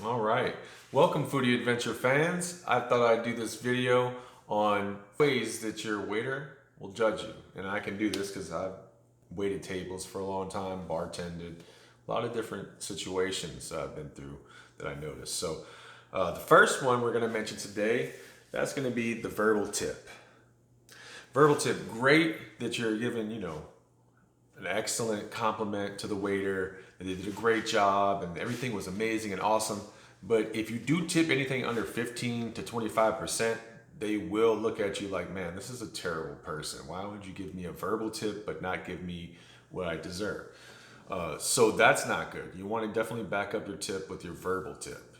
All right. Welcome, Foodie Adventure fans. I thought I'd do this video on ways that your waiter will judge you. And I can do this because I've waited tables for a long time, bartended, a lot of different situations I've been through that I noticed. So the first one we're going to mention today, that's going to be the verbal tip. Verbal tip, great that you're giving, an excellent compliment to the waiter, and they did a great job and everything was amazing and awesome. But if you do tip anything under 15 to 25%, they will look at you like, man, this is a terrible person. Why would you give me a verbal tip but not give me what I deserve? So that's not good. You want to definitely back up your tip with your verbal tip.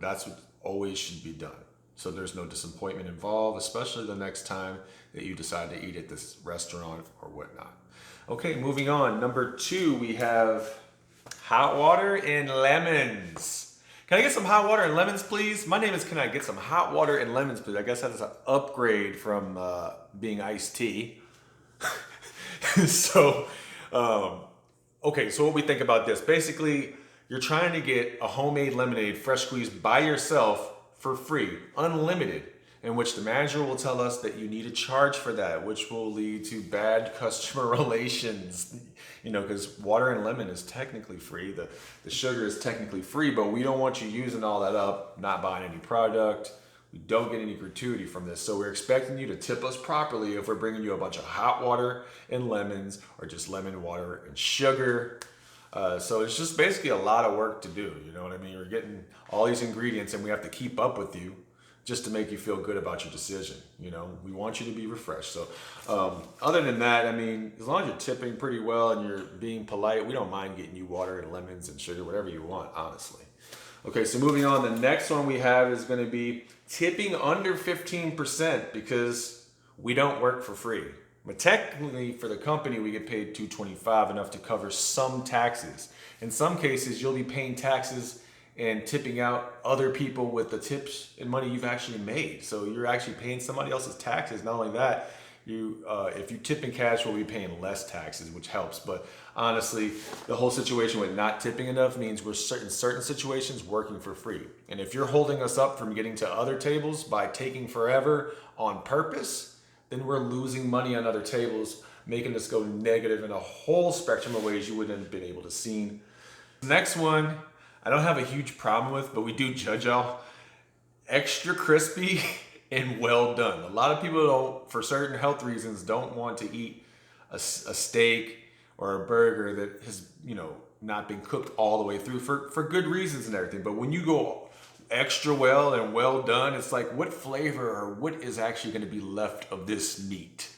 That's what always should be done. So there's no disappointment involved, especially the next time that you decide to eat at this restaurant or whatnot. Okay, moving on. Number 2, we have hot water and lemons. Can I get some hot water and lemons, please? My name is Can I Get Some Hot Water and Lemons, please? I guess that's an upgrade from being iced tea. So, okay, so what we think about this. Basically, you're trying to get a homemade lemonade, fresh squeezed by yourself for free, unlimited, in which the manager will tell us that you need to charge for that, which will lead to bad customer relations. Because water and lemon is technically free, the sugar is technically free, but we don't want you using all that up, not buying any product. We don't get any gratuity from this. So we're expecting you to tip us properly if we're bringing you a bunch of hot water and lemons or just lemon water and sugar. So it's just basically a lot of work to do. You know what I mean? You're getting all these ingredients and we have to keep up with you just to make you feel good about your decision. We want you to be refreshed. So other than that, as long as you're tipping pretty well and you're being polite, we don't mind getting you water and lemons and sugar, whatever you want, honestly. Okay, so moving on, the next one we have is going to be tipping under 15% because we don't work for free. But technically, for the company, we get paid $2.25, enough to cover some taxes. In some cases, you'll be paying taxes and tipping out other people with the tips and money you've actually made. So you're actually paying somebody else's taxes. Not only that, if you tip in cash, we'll be paying less taxes, which helps. But honestly, the whole situation with not tipping enough means we're in certain situations working for free. And if you're holding us up from getting to other tables by taking forever on purpose, then we're losing money on other tables, making us go negative in a whole spectrum of ways you wouldn't have been able to see. Next one, I don't have a huge problem with, but we do judge y'all. Extra crispy and well done. A lot of people don't, for certain health reasons, don't want to eat a steak or a burger that has, not been cooked all the way through for good reasons and everything. But when you go extra well and well done, it's like, what flavor or what is actually going to be left of this meat?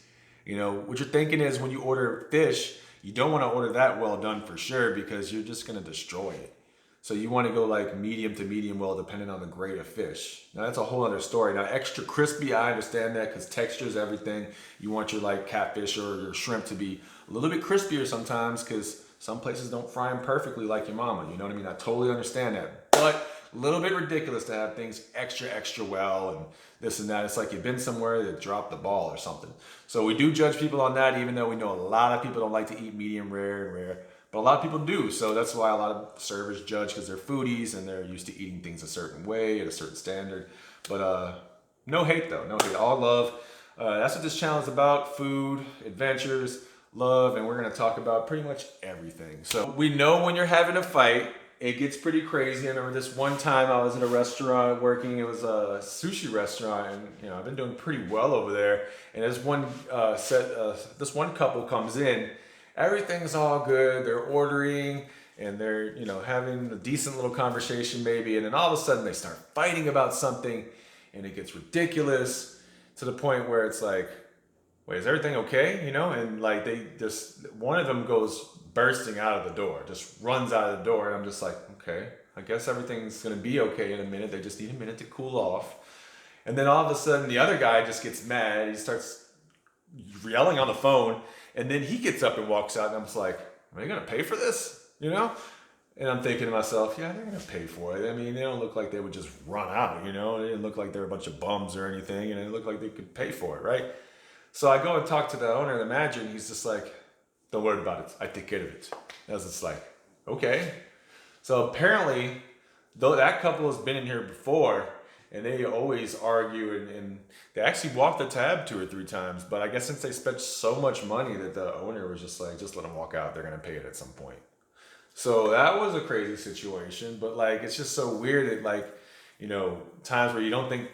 What you're thinking is when you order fish, you don't want to order that well done for sure because you're just going to destroy it. So you want to go like medium to medium well, depending on the grade of fish. Now that's a whole other story. Now extra crispy, I understand that because texture is everything. You want your catfish or your shrimp to be a little bit crispier sometimes because some places don't fry them perfectly like your mama. You know what I mean? I totally understand that. But a little bit ridiculous to have things extra well and this and that. It's like you've been somewhere that dropped the ball or something. So we do judge people on that, even though we know a lot of people don't like to eat medium rare and rare. But a lot of people do, so that's why a lot of servers judge because they're foodies and they're used to eating things a certain way at a certain standard. But no hate though, no hate, all love. That's what this channel is about: food, adventures, love, and we're gonna talk about pretty much everything. So we know when you're having a fight, it gets pretty crazy. I remember this one time I was in a restaurant working. It was a sushi restaurant, and I've been doing pretty well over there. And this one couple comes in. Everything's all good. They're ordering and they're, having a decent little conversation maybe. And then all of a sudden they start fighting about something and it gets ridiculous to the point where it's like, wait, is everything okay? And one of them goes bursting out of the door, just runs out of the door. And I'm just like, okay, I guess everything's going to be okay in a minute. They just need a minute to cool off. And then all of a sudden the other guy just gets mad. He starts yelling on the phone. And then he gets up and walks out, and I'm just like, are they going to pay for this? And I'm thinking to myself, yeah, they're going to pay for it. They don't look like they would just run out, They didn't look like they're a bunch of bums or anything, and it looked like they could pay for it, right? So I go and talk to the owner, the manager, and he's just like, don't worry about it. I take care of it. And I was just like, okay. So apparently though that couple has been in here before, and they always argue, and they actually walked the tab 2 or 3 times. But I guess since they spent so much money that the owner was just like, just let them walk out. They're gonna pay it at some point. So that was a crazy situation. But like, it's just so weird that like, times where you don't think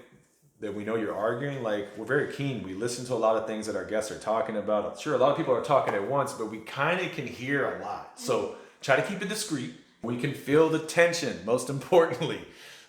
that we know you're arguing, like we're very keen. We listen to a lot of things that our guests are talking about. I'm sure a lot of people are talking at once, but we kind of can hear a lot. So try to keep it discreet. We can feel the tension, most importantly.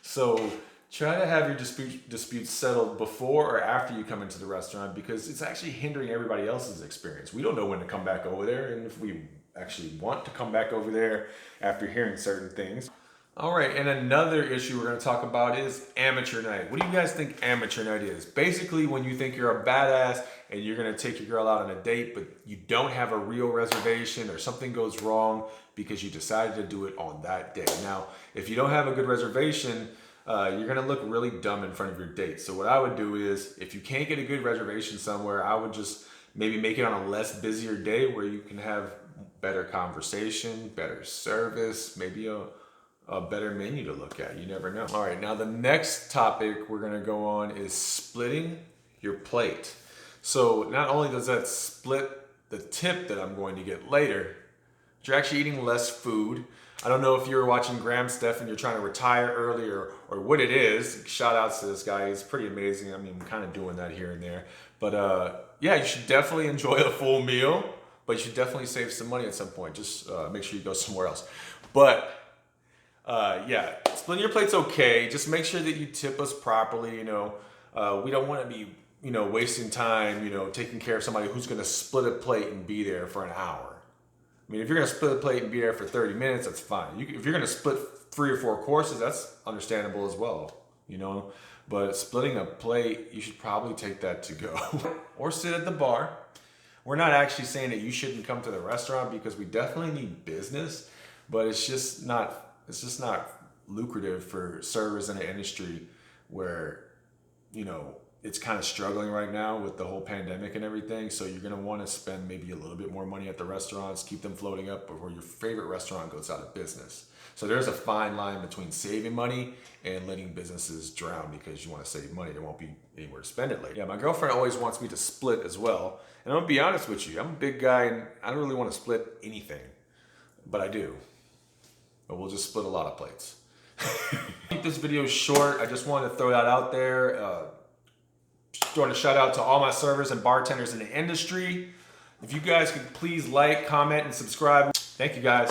So try to have your disputes settled before or after you come into the restaurant, because it's actually hindering everybody else's experience. We don't know when to come back over there, and if we actually want to come back over there after hearing certain things. All right, and another issue we're going to talk about is amateur night. What do you guys think amateur night is? Basically, when you think you're a badass and you're going to take your girl out on a date, but you don't have a real reservation, or something goes wrong because you decided to do it on that day. Now, if you don't have a good reservation, you're going to look really dumb in front of your date. So what I would do is, if you can't get a good reservation somewhere, I would just maybe make it on a less busier day where you can have better conversation, better service, maybe a better menu to look at. You never know. All right, now the next topic we're gonna go on is splitting your plate. So not only does that split the tip that I'm going to get later, but you're actually eating less food. I don't know if you're watching Graham Steph and you're trying to retire early, or what it is. Shout outs to this guy, he's pretty amazing. I mean, I'm kind of doing that here and there. But yeah, you should definitely enjoy a full meal, but you should definitely save some money at some point. Just make sure you go somewhere else. But yeah, splitting your plate's okay. Just make sure that you tip us properly. We don't want to be, wasting time, taking care of somebody who's going to split a plate and be there for an hour. I mean, if you're going to split a plate and be there for 30 minutes, that's fine. If you're going to split 3 or 4 courses, that's understandable as well, But splitting a plate, you should probably take that to go or sit at the bar. We're not actually saying that you shouldn't come to the restaurant, because we definitely need business, but it's just not lucrative for servers in an industry where, it's kind of struggling right now with the whole pandemic and everything. So you're going to want to spend maybe a little bit more money at the restaurants, keep them floating up before your favorite restaurant goes out of business. So there's a fine line between saving money and letting businesses drown because you want to save money. There won't be anywhere to spend it later. Yeah, my girlfriend always wants me to split as well. And I'm going to be honest with you. I'm a big guy and I don't really want to split anything, but I do. But we'll just split a lot of plates. Keep this video short. I just wanted to throw that out there. Throwing a shout out to all my servers and bartenders in the industry. If you guys could please like, comment, and subscribe. Thank you guys.